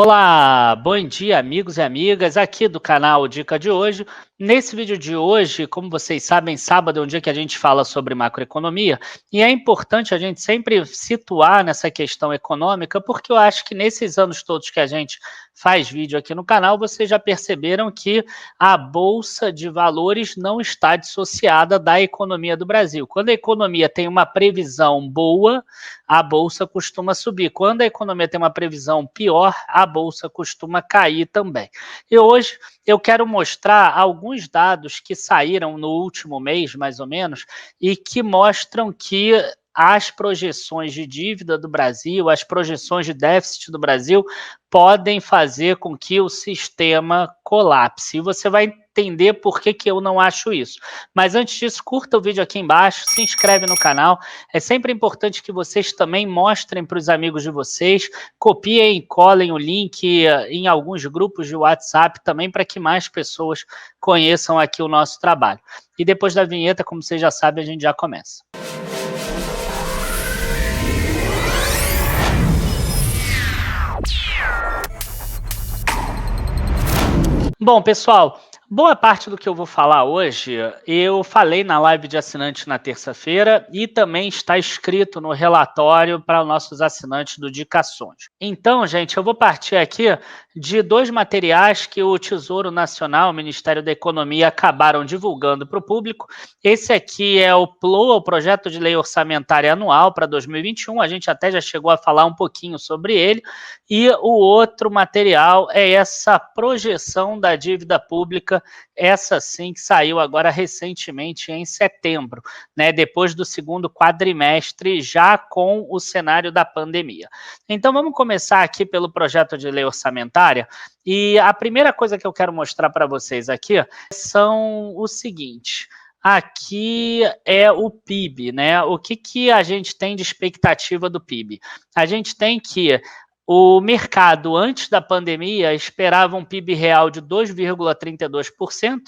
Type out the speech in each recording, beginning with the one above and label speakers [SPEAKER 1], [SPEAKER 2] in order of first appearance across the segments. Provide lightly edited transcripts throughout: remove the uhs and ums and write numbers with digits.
[SPEAKER 1] Olá, bom dia amigos e amigas aqui do canal Dica de Hoje. Nesse vídeo de hoje, como vocês sabem, sábado é um dia que a gente fala sobre macroeconomia e é importante a gente sempre situar nessa questão econômica, porque eu acho que nesses anos todos que a gente faz vídeo aqui no canal, vocês já perceberam que a Bolsa de Valores não está dissociada da economia do Brasil. Quando a economia tem uma previsão boa, a Bolsa costuma subir. Quando a economia tem uma previsão pior, a Bolsa costuma cair também. E hoje eu quero mostrar alguns dados que saíram no último mês, mais ou menos, e que mostram que as projeções de dívida do Brasil, as projeções de déficit do Brasil, podem fazer com que o sistema colapse. E você vai entender por que eu não acho isso. Mas antes disso, curta o vídeo aqui embaixo, se inscreve no canal. É sempre importante que vocês também mostrem para os amigos de vocês, copiem e colhem o link em alguns grupos de WhatsApp também para que mais pessoas conheçam aqui o nosso trabalho. E depois da vinheta, como vocês já sabem, a gente já começa. Bom, pessoal, boa parte do que eu vou falar hoje, eu falei na live de assinante na terça-feira e também está escrito no relatório para os nossos assinantes do Dicações. Então, gente, eu vou partir aqui de dois materiais que o Tesouro Nacional, o Ministério da Economia, acabaram divulgando para o público. Esse aqui é o PLOA, o Projeto de Lei Orçamentária Anual para 2021, a gente até já chegou a falar um pouquinho sobre ele, e o outro material é essa projeção da dívida pública, essa sim que saiu agora recentemente em setembro, né, depois do segundo quadrimestre, já com o cenário da pandemia. Então vamos começar aqui pelo projeto de lei orçamentária, e a primeira coisa que eu quero mostrar para vocês aqui são o seguinte: aqui é o PIB, né? O que a gente tem de expectativa do PIB? A gente tem que o mercado, antes da pandemia, esperava um PIB real de 2,32%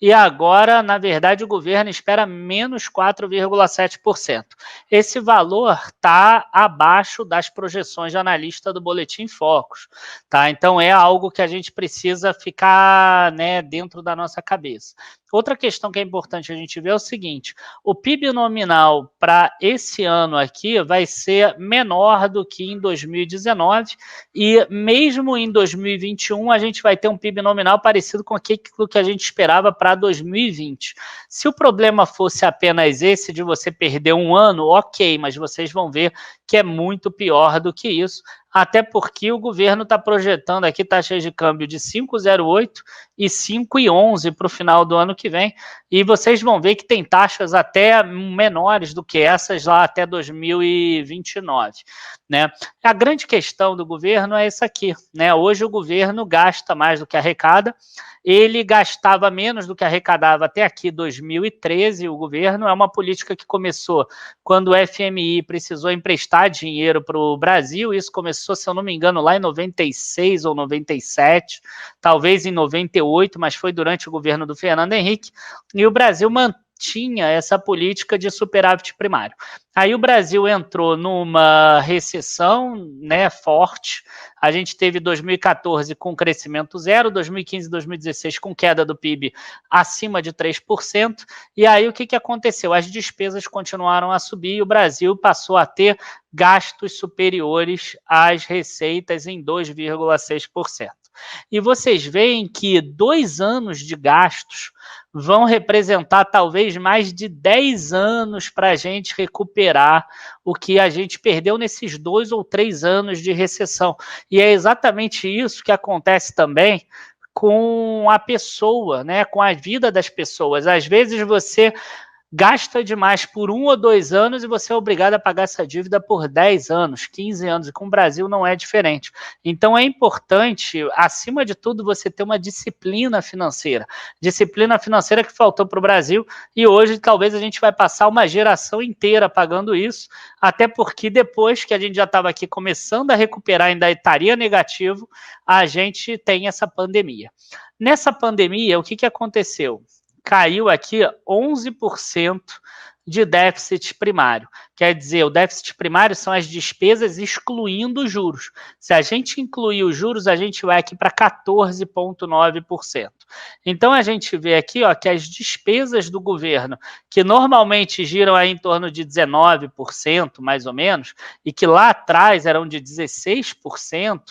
[SPEAKER 1] e agora, na verdade, o governo espera menos 4,7%. Esse valor está abaixo das projeções de analista do Boletim Focus, tá? Então, é algo que a gente precisa ficar, né, dentro da nossa cabeça. Outra questão que é importante a gente ver é o seguinte: o PIB nominal para esse ano aqui vai ser menor do que em 2019 e mesmo em 2021 a gente vai ter um PIB nominal parecido com aquilo que a gente esperava para 2020. Se o problema fosse apenas esse de você perder um ano, ok, mas vocês vão ver que é muito pior do que isso, até porque o governo está projetando aqui taxas de câmbio de 5,08 e 5,11 para o final do ano que vem, e vocês vão ver que tem taxas até menores do que essas lá até 2029, né? A grande questão do governo é essa aqui, né? Hoje o governo gasta mais do que arrecada, ele gastava menos do que arrecadava até aqui 2013, o governo é uma política que começou quando o FMI precisou emprestar dinheiro para o Brasil, isso começou, se eu não me engano, lá em 96 ou 97, talvez em 98, mas foi durante o governo do Fernando Henrique, e o Brasil mantinha essa política de superávit primário. Aí o Brasil entrou numa recessão, né, forte. A gente teve 2014 com crescimento zero, 2015 e 2016 com queda do PIB acima de 3%. E aí o que aconteceu? As despesas continuaram a subir e o Brasil passou a ter gastos superiores às receitas em 2,6%. E vocês veem que 2 anos de gastos vão representar talvez mais de 10 anos para a gente recuperar o que a gente perdeu nesses 2 ou 3 anos de recessão. E é exatamente isso que acontece também com a pessoa, né? Com a vida das pessoas. Às vezes você gasta demais por 1 ou 2 anos e você é obrigado a pagar essa dívida por 10 anos, 15 anos, e com o Brasil não é diferente. Então é importante, acima de tudo, você ter uma disciplina financeira que faltou para o Brasil, e hoje talvez a gente vai passar uma geração inteira pagando isso, até porque depois que a gente já estava aqui começando a recuperar, ainda estaria negativo, a gente tem essa pandemia. Nessa pandemia, o que aconteceu? Caiu aqui 11% de déficit primário. Quer dizer, o déficit primário são as despesas excluindo os juros. Se a gente incluir os juros, a gente vai aqui para 14,9%. Então, a gente vê aqui ó, que as despesas do governo, que normalmente giram aí em torno de 19%, mais ou menos, e que lá atrás eram de 16%,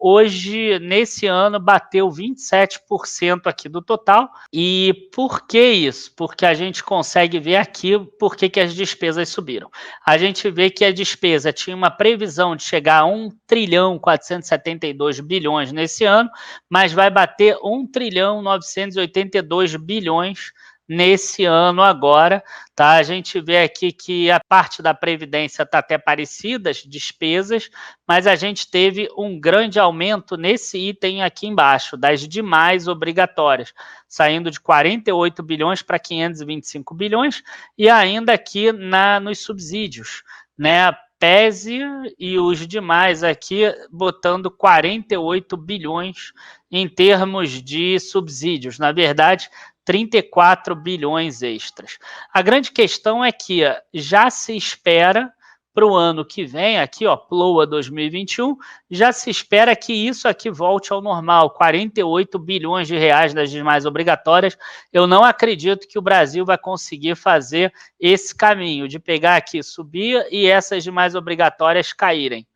[SPEAKER 1] hoje, nesse ano, bateu 27% aqui do total. E por que isso? Porque a gente consegue ver aqui por que as despesas subiram. A gente vê que a despesa tinha uma previsão de chegar a 1 trilhão 472 bilhões nesse ano, mas vai bater 1 trilhão 982 bilhões nesse ano agora, tá? A gente vê aqui que a parte da Previdência está até parecida, as despesas, mas a gente teve um grande aumento nesse item aqui embaixo, das demais obrigatórias, saindo de 48 bilhões para 525 bilhões, e ainda aqui nos subsídios, né? PESE e os demais aqui botando 48 bilhões em termos de subsídios. Na verdade, 34 bilhões extras. A grande questão é que já se espera para o ano que vem, aqui ó, PLOA 2021, já se espera que isso aqui volte ao normal, 48 bilhões de reais das demais obrigatórias. Eu não acredito que o Brasil vai conseguir fazer esse caminho, de pegar aqui, subir e essas demais obrigatórias caírem.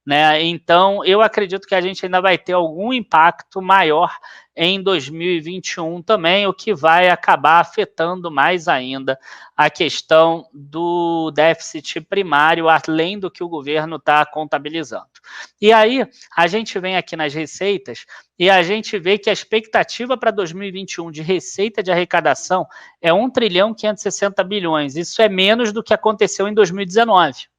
[SPEAKER 1] Né? Então, eu acredito que a gente ainda vai ter algum impacto maior em 2021 também, o que vai acabar afetando mais ainda a questão do déficit primário, além do que o governo está contabilizando. E aí, a gente vem aqui nas receitas e a gente vê que a expectativa para 2021 de receita de arrecadação é 1 trilhão 560 bilhões. Isso é menos do que aconteceu em 2019.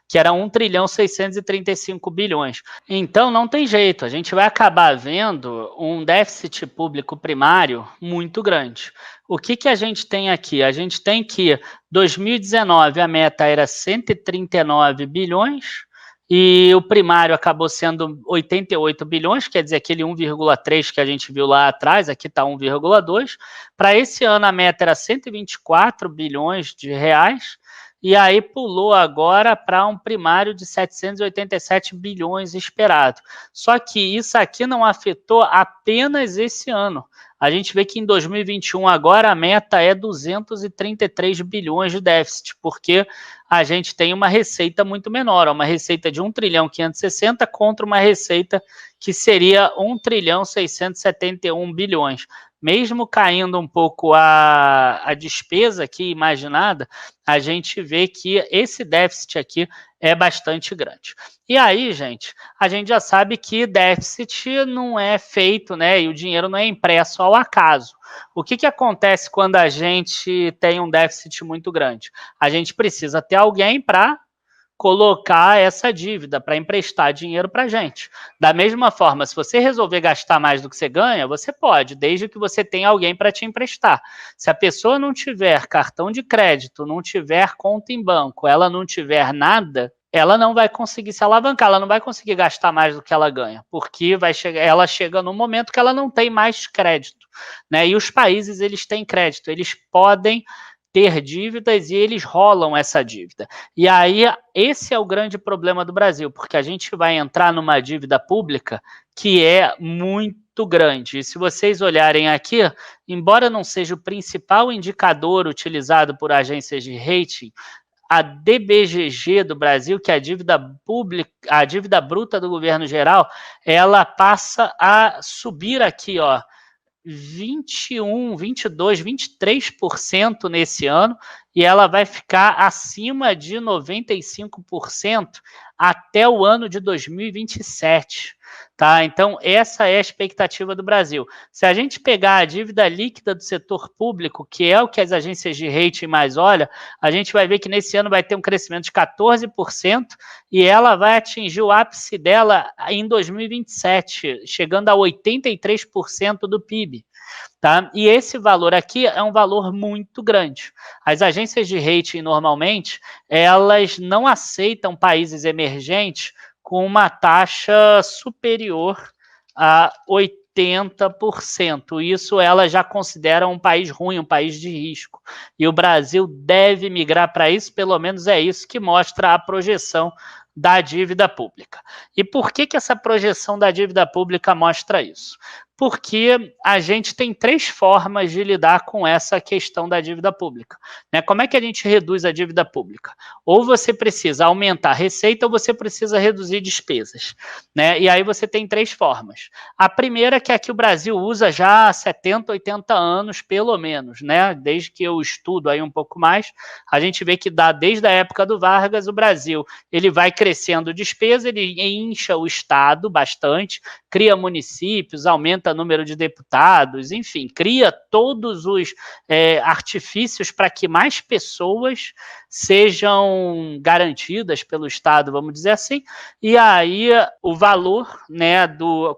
[SPEAKER 1] Que era 1 trilhão 635 bilhões. Então, não tem jeito, a gente vai acabar vendo um déficit público primário muito grande. O que a gente tem aqui? A gente tem que 2019 a meta era 139 bilhões, e o primário acabou sendo 88 bilhões, quer dizer, aquele 1,3 que a gente viu lá atrás, aqui está 1,2. Para esse ano a meta era 124 bilhões de reais, e aí pulou agora para um primário de 787 bilhões esperado. Só que isso aqui não afetou apenas esse ano. A gente vê que em 2021 agora a meta é 233 bilhões de déficit, porque a gente tem uma receita muito menor, uma receita de 1 trilhão 560 contra uma receita que seria 1 trilhão 671 bilhões. Mesmo caindo um pouco a despesa aqui imaginada, a gente vê que esse déficit aqui é bastante grande. E aí, gente, a gente já sabe que déficit não é feito, né? E o dinheiro não é impresso ao acaso. O que acontece quando a gente tem um déficit muito grande? A gente precisa ter alguém para colocar essa dívida, para emprestar dinheiro para a gente. Da mesma forma, se você resolver gastar mais do que você ganha, você pode, desde que você tenha alguém para te emprestar. Se a pessoa não tiver cartão de crédito, não tiver conta em banco, ela não tiver nada, ela não vai conseguir se alavancar, ela não vai conseguir gastar mais do que ela ganha, porque ela chega num momento que ela não tem mais crédito, né? E os países, eles têm crédito, eles podem ter dívidas e eles rolam essa dívida. E aí, esse é o grande problema do Brasil, porque a gente vai entrar numa dívida pública que é muito grande. E se vocês olharem aqui, embora não seja o principal indicador utilizado por agências de rating, a DBGG do Brasil, que é a dívida pública, a dívida bruta do governo geral, ela passa a subir aqui, ó, 21, 22, 23% nesse ano, e ela vai ficar acima de 95% até o ano de 2027. Tá? Então, essa é a expectativa do Brasil. Se a gente pegar a dívida líquida do setor público, que é o que as agências de rating mais olham, a gente vai ver que nesse ano vai ter um crescimento de 14% e ela vai atingir o ápice dela em 2027, chegando a 83% do PIB. Tá? E esse valor aqui é um valor muito grande. As agências de rating, normalmente, elas não aceitam países emergentes com uma taxa superior a 80%. 80%. Isso ela já considera um país ruim, um país de risco. E o Brasil deve migrar para isso, pelo menos é isso que mostra a projeção da dívida pública. E por que essa projeção da dívida pública mostra isso? Porque a gente tem 3 formas de lidar com essa questão da dívida pública, né? Como é que a gente reduz a dívida pública? Ou você precisa aumentar a receita ou você precisa reduzir despesas, né? E aí você tem 3 formas. A primeira, que é a que o Brasil usa já há 70, 80 anos, pelo menos, né? Desde que eu estudo aí um pouco mais, a gente vê que desde a época do Vargas, o Brasil ele vai crescendo despesa, ele incha o Estado bastante, cria municípios, aumenta o número de deputados, enfim, cria todos os artifícios para que mais pessoas sejam garantidas pelo Estado, vamos dizer assim, e aí o valor, né,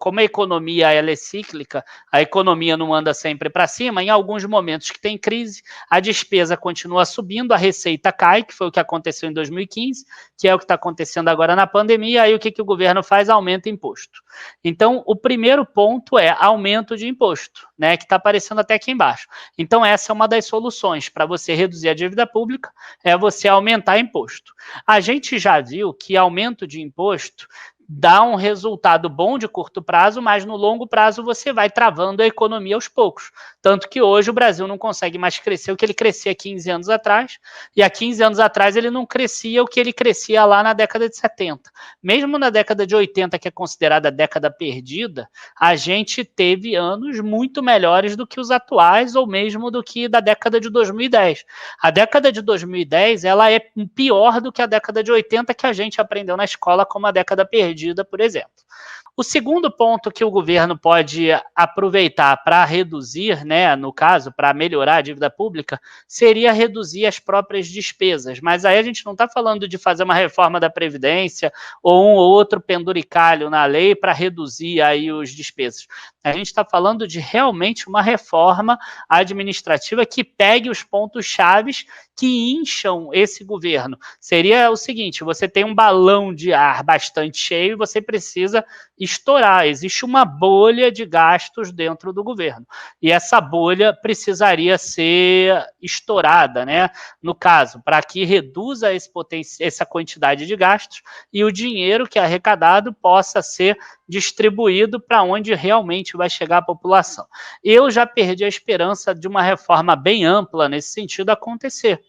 [SPEAKER 1] como a economia ela é cíclica, a economia não anda sempre para cima, em alguns momentos que tem crise, a despesa continua subindo, a receita cai, que foi o que aconteceu em 2015, que é o que está acontecendo agora na pandemia, aí o que o governo faz? Aumenta imposto. Então, o primeiro ponto é aumento de imposto, né, que está aparecendo até aqui embaixo. Então, essa é uma das soluções para você reduzir a dívida pública, é você aumentar imposto. A gente já viu que aumento de imposto dá um resultado bom de curto prazo, mas no longo prazo você vai travando a economia aos poucos. Tanto que hoje o Brasil não consegue mais crescer o que ele crescia 15 anos atrás, e há 15 anos atrás ele não crescia o que ele crescia lá na década de 70. Mesmo na década de 80, que é considerada a década perdida, a gente teve anos muito melhores do que os atuais, ou mesmo do que da década de 2010. A década de 2010 ela é pior do que a década de 80, que a gente aprendeu na escola como a década perdida, por exemplo. O segundo ponto que o governo pode aproveitar para reduzir, né, no caso, para melhorar a dívida pública, seria reduzir as próprias despesas. Mas aí a gente não está falando de fazer uma reforma da Previdência ou um ou outro penduricalho na lei para reduzir aí as despesas. A gente está falando de realmente uma reforma administrativa que pegue os pontos chaves que incham esse governo. Seria o seguinte: você tem um balão de ar bastante cheio e você precisa estourar. Existe uma bolha de gastos dentro do governo. E essa bolha precisaria ser estourada, né? No caso, para que reduza essa quantidade de gastos e o dinheiro que é arrecadado possa ser distribuído para onde realmente vai chegar a população. Eu já perdi a esperança de uma reforma bem ampla nesse sentido acontecer,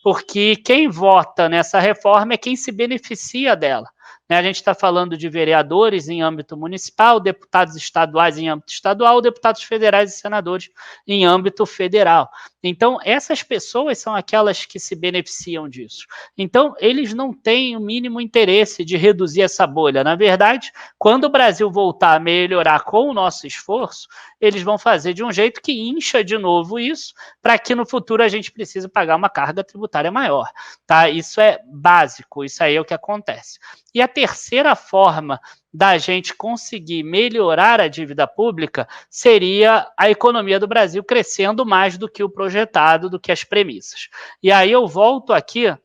[SPEAKER 1] porque quem vota nessa reforma é quem se beneficia dela. A gente está falando de vereadores em âmbito municipal, deputados estaduais em âmbito estadual, deputados federais e senadores em âmbito federal. Então, essas pessoas são aquelas que se beneficiam disso. Então, eles não têm o mínimo interesse de reduzir essa bolha. Na verdade, quando o Brasil voltar a melhorar com o nosso esforço, eles vão fazer de um jeito que incha de novo isso, para que no futuro a gente precise pagar uma carga tributária maior. Tá? Isso é básico, isso aí é o que acontece. E a terceira forma da gente conseguir melhorar a dívida pública seria a economia do Brasil crescendo mais do que o projetado, do que as premissas. E aí eu volto aqui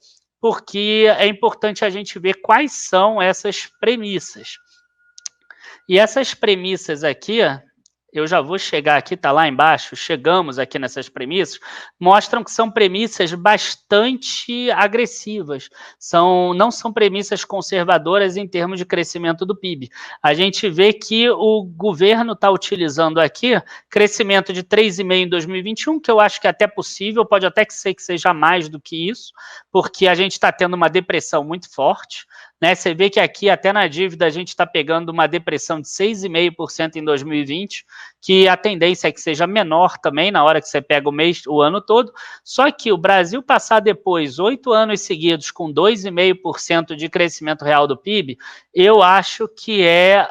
[SPEAKER 1] porque é importante a gente ver quais são essas premissas. E essas premissas aqui, eu já vou chegar aqui, está lá embaixo, chegamos aqui nessas premissas, mostram que são premissas bastante agressivas, não são premissas conservadoras em termos de crescimento do PIB. A gente vê que o governo está utilizando aqui crescimento de 3,5% em 2021, que eu acho que é até possível, pode até ser que seja mais do que isso, porque a gente está tendo uma depressão muito forte, né? Você vê que aqui, até na dívida, a gente está pegando uma depressão de 6,5% em 2020, que a tendência é que seja menor também na hora que você pega o ano todo, só que o Brasil passar depois 8 anos seguidos com 2,5% de crescimento real do PIB, eu acho que é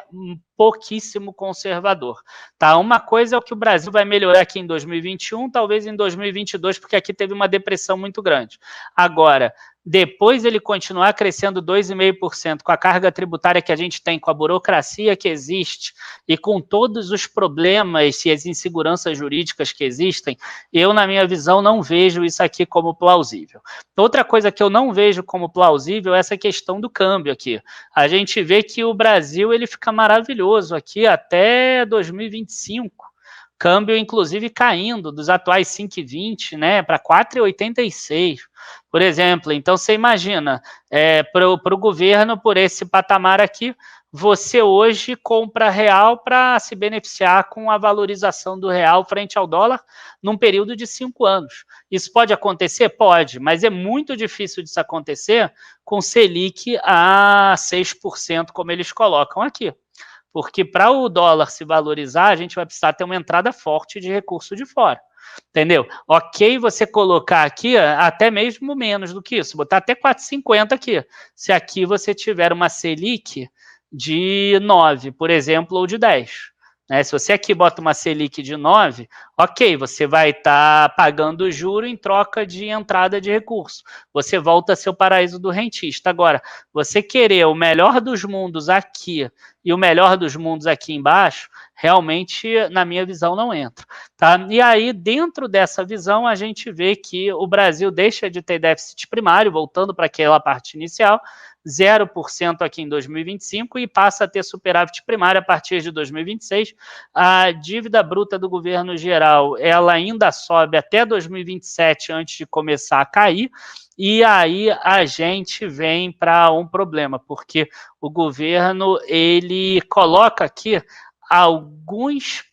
[SPEAKER 1] pouquíssimo conservador. Tá? Uma coisa é o que o Brasil vai melhorar aqui em 2021, talvez em 2022, porque aqui teve uma depressão muito grande. Agora, depois ele continuar crescendo 2,5% com a carga tributária que a gente tem, com a burocracia que existe e com todos os problemas e as inseguranças jurídicas que existem, eu, na minha visão, não vejo isso aqui como plausível. Outra coisa que eu não vejo como plausível é essa questão do câmbio aqui. A gente vê que o Brasil ele fica maravilhoso maravilhoso aqui até 2025. Câmbio, inclusive, caindo dos atuais 5,20, né, para 4,86, por exemplo. Então, você imagina, para o governo, por esse patamar aqui, você hoje compra real para se beneficiar com a valorização do real frente ao dólar num período de 5 anos. Isso pode acontecer? Pode, mas é muito difícil disso acontecer com Selic a 6%, como eles colocam aqui. Porque para o dólar se valorizar, a gente vai precisar ter uma entrada forte de recurso de fora. Entendeu? Ok, você colocar aqui até mesmo menos do que isso, botar até 4,50 aqui. Se aqui você tiver uma Selic de 9, por exemplo, ou de 10. Né? Se você aqui bota uma Selic de 9, ok, você vai estar pagando juro em troca de entrada de recurso. Você volta a ser o paraíso do rentista. Agora, você querer o melhor dos mundos aqui e o melhor dos mundos aqui embaixo, realmente, na minha visão, não entra. Tá? E aí, dentro dessa visão, a gente vê que o Brasil deixa de ter déficit primário, voltando para aquela parte inicial, 0% aqui em 2025 e passa a ter superávit primário a partir de 2026. A dívida bruta do governo geral, ela ainda sobe até 2027 antes de começar a cair, e aí a gente vem para um problema, porque o governo, ele coloca aqui alguns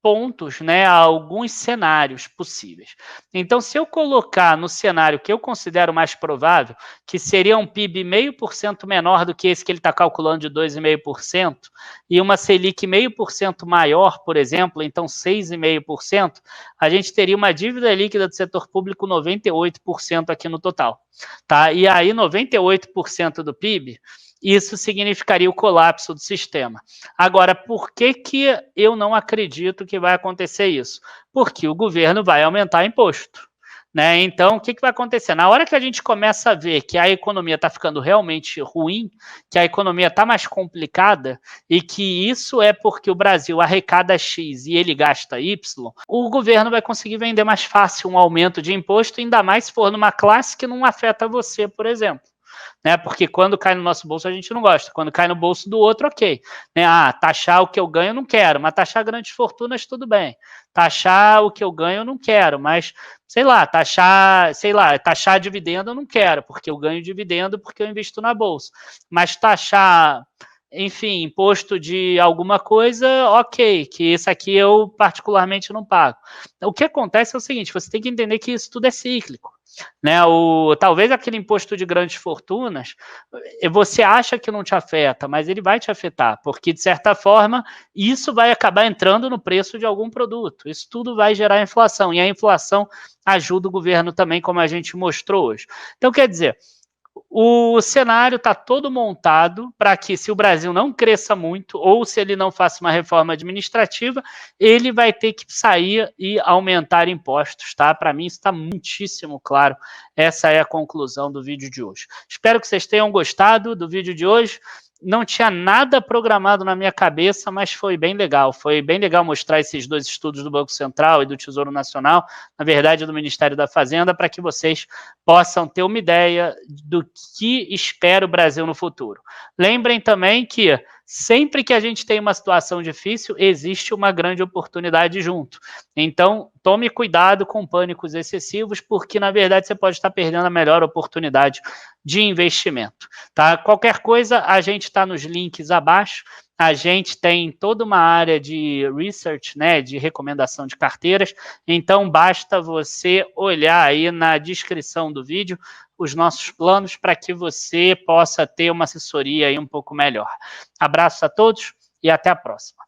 [SPEAKER 1] pontos, né, alguns cenários possíveis. Então, se eu colocar no cenário que eu considero mais provável, que seria um PIB 0,5% menor do que esse que ele está calculando de 2,5%, e uma Selic 0,5% maior, por exemplo, então 6,5%, a gente teria uma dívida líquida do setor público 98% aqui no total. Tá? E aí, 98% do PIB, isso significaria o colapso do sistema. Agora, por que eu não acredito que vai acontecer isso? Porque o governo vai aumentar imposto. Né? Então, o que vai acontecer? Na hora que a gente começa a ver que a economia está ficando realmente ruim, que a economia está mais complicada e que isso é porque o Brasil arrecada X e ele gasta Y, o governo vai conseguir vender mais fácil um aumento de imposto, ainda mais se for numa classe que não afeta você, por exemplo. Né? Porque quando cai no nosso bolso a gente não gosta, quando cai no bolso do outro, ok. Né? Taxar o que eu ganho eu não quero, mas taxar grandes fortunas tudo bem. Taxar o que eu ganho eu não quero, mas taxar dividendo eu não quero, porque eu ganho dividendo porque eu invisto na bolsa. Mas taxar, enfim, imposto de alguma coisa, ok, que isso aqui eu particularmente não pago. O que acontece é o seguinte, você tem que entender que isso tudo é cíclico. Né, talvez aquele imposto de grandes fortunas, você acha que não te afeta, mas ele vai te afetar, porque de certa forma isso vai acabar entrando no preço de algum produto, isso tudo vai gerar inflação, e a inflação ajuda o governo também, como a gente mostrou hoje. Então, quer dizer, o cenário está todo montado para que, se o Brasil não cresça muito, ou se ele não faça uma reforma administrativa, ele vai ter que sair e aumentar impostos, tá? Para mim isso está muitíssimo claro. Essa é a conclusão do vídeo de hoje. Espero que vocês tenham gostado do vídeo de hoje. Não tinha nada programado na minha cabeça, mas foi bem legal. Foi bem legal mostrar esses dois estudos do Banco Central e do Tesouro Nacional, na verdade do Ministério da Fazenda, para que vocês possam ter uma ideia do que espera o Brasil no futuro. Lembrem também que sempre que a gente tem uma situação difícil, existe uma grande oportunidade junto. Então, tome cuidado com pânicos excessivos, porque, na verdade, você pode estar perdendo a melhor oportunidade de investimento. Tá? Qualquer coisa, a gente está nos links abaixo. A gente tem toda uma área de research, né, de recomendação de carteiras, então basta você olhar aí na descrição do vídeo os nossos planos para que você possa ter uma assessoria aí um pouco melhor. Abraço a todos e até a próxima.